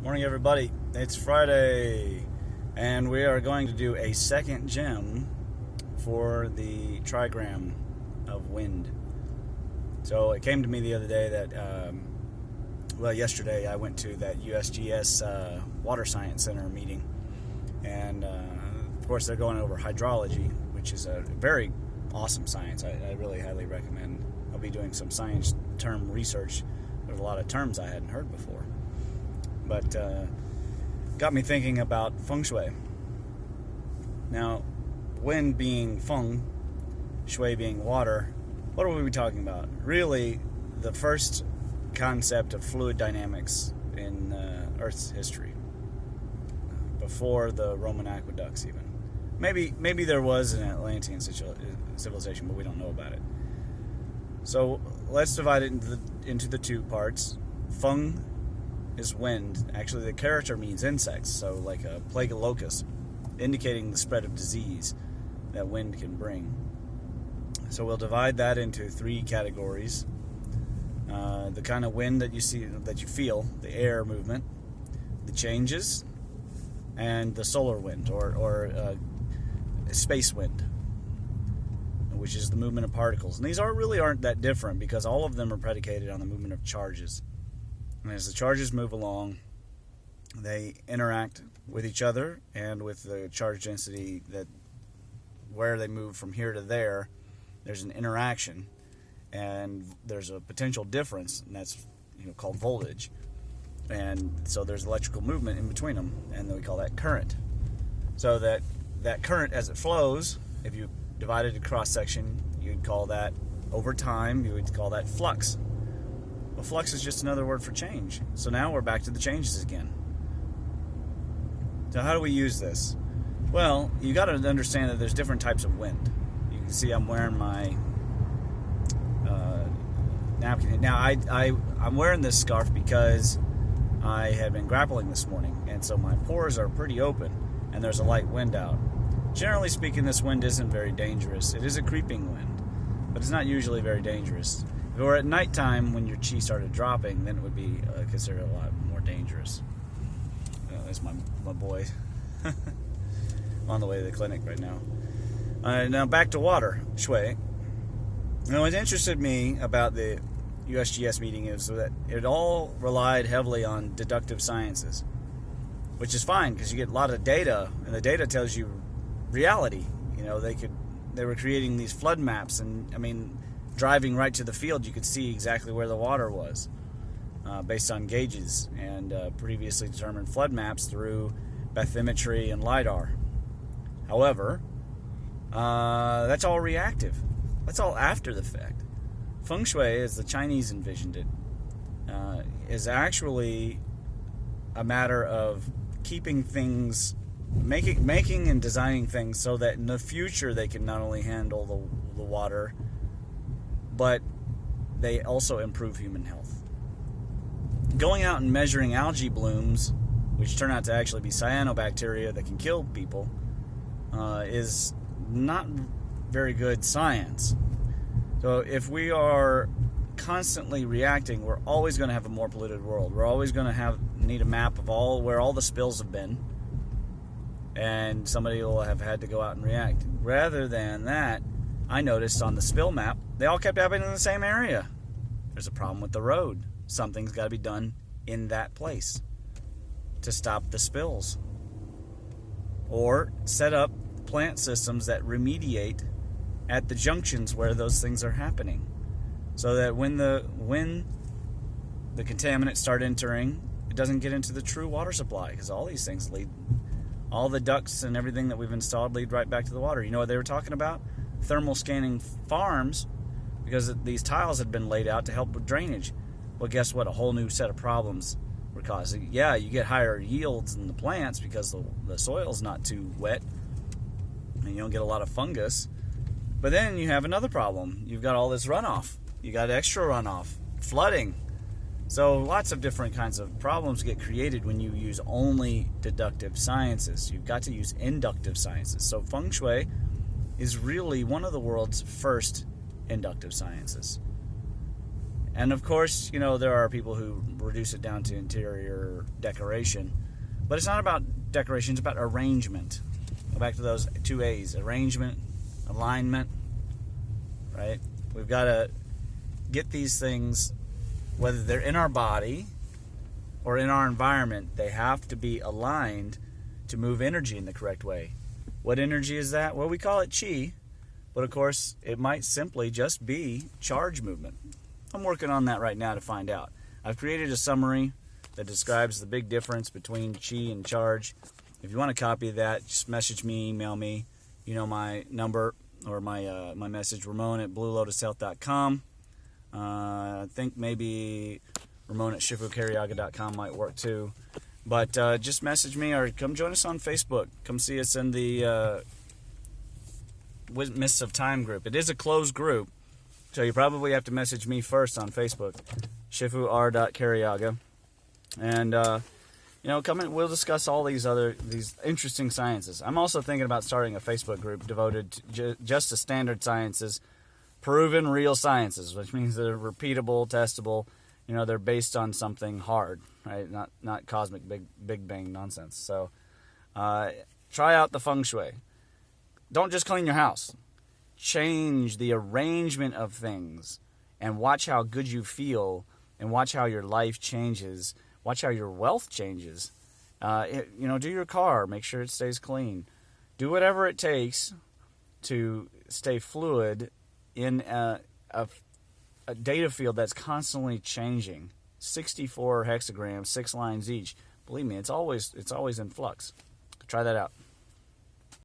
Morning, everybody. It's Friday, and we are going to do a second gem for the trigram of wind. So it came to me the other day that, yesterday I went to that USGS Water Science Center meeting, and of course they're going over hydrology, which is a very awesome science. I really highly recommend. I'll be doing some science term research. There's a lot of terms I hadn't heard before. But got me thinking about Feng Shui. Now, wind being Feng, Shui being water, what are we talking about? Really, the first concept of fluid dynamics in Earth's history, before the Roman aqueducts even. Maybe there was an Atlantean civilization, but we don't know about it. So let's divide it into the two parts. Feng is wind. Actually, the character means insects, so like a plague of locusts, indicating the spread of disease that wind can bring. So we'll divide that into three categories. The kind of wind that you see, that you feel, the air movement, the changes, and the solar wind, or space wind, which is the movement of particles. And these really aren't that different, because all of them are predicated on the movement of charges. And as the charges move along, they interact with each other and with the charge density, that where they move from here to there, there's an interaction, and there's a potential difference, and that's called voltage. And so there's electrical movement in between them, and we call that current. So that current, as it flows, if you divided a cross section, you'd call that, over time, you would call that flux. Well, flux is just another word for change. So now we're back to the changes again. So how do we use this? Well, you got to understand that there's different types of wind. You can see I'm wearing my napkin. Now, I'm wearing this scarf because I had been grappling this morning, and so my pores are pretty open, and there's a light wind out. Generally speaking, this wind isn't very dangerous. It is a creeping wind, but it's not usually very dangerous. If it were at nighttime when your chi started dropping, then it would be considered a lot more dangerous. There's my boy on the way to the clinic right now. Now back to water, Shui. Now, what interested me about the USGS meeting is that it all relied heavily on deductive sciences, which is fine because you get a lot of data, and the data tells you reality. They were creating these flood maps, and driving right to the field, you could see exactly where the water was, based on gauges and previously determined flood maps through bathymetry and LiDAR. However, that's all reactive. That's all after the fact. Feng Shui, as the Chinese envisioned it, is actually a matter of keeping things, making and designing things so that in the future they can not only handle the water, but they also improve human health. Going out and measuring algae blooms, which turn out to actually be cyanobacteria that can kill people, is not very good science. So if we are constantly reacting, we're always going to have a more polluted world. We're always going to need a map of where all the spills have been, and somebody will have had to go out and react. Rather than that, I noticed on the spill map, they all kept happening in the same area. There's a problem with the road. Something's got to be done in that place to stop the spills. Or set up plant systems that remediate at the junctions where those things are happening, so that when the contaminants start entering, it doesn't get into the true water supply, because all these things all the ducts and everything that we've installed lead right back to the water. You know what they were talking about? Thermal scanning farms, because these tiles had been laid out to help with drainage. Well, guess what? A whole new set of problems were caused. Yeah, you get higher yields in the plants because the soil's not too wet, and you don't get a lot of fungus. But then you have another problem. You've got all this runoff. You got extra runoff, flooding. So lots of different kinds of problems get created when you use only deductive sciences. You've got to use inductive sciences. So Feng Shui is really one of the world's first inductive sciences. And of course, you know, there are people who reduce it down to interior decoration. But it's not about decoration, it's about arrangement. Go back to those 2 A's: arrangement, alignment, right? We've got to get these things, whether they're in our body or in our environment, they have to be aligned to move energy in the correct way. What energy is that? Well, we call it chi, but of course, it might simply just be charge movement. I'm working on that right now to find out. I've created a summary that describes the big difference between chi and charge. If you want a copy of that, just message me, email me. You know my number or my message, Ramon@bluelotushealth.com. I think maybe Ramon@shifukaryaga.com might work too. But just message me or come join us on Facebook. Come see us in the Mists of Time group. It is a closed group, so you probably have to message me first on Facebook, shifu.r.karyaga. And, you know, come in, we'll discuss all these interesting sciences. I'm also thinking about starting a Facebook group devoted to just to standard sciences, proven real sciences, which means they're repeatable, testable. You know, they're based on something hard, right? Not cosmic big bang nonsense. So try out the Feng Shui. Don't just clean your house. Change the arrangement of things and watch how good you feel and watch how your life changes. Watch how your wealth changes. You know, do your car. Make sure it stays clean. Do whatever it takes to stay fluid in a data field that's constantly changing. 64 hexagrams, 6 lines each. Believe me, it's always in flux. Try that out.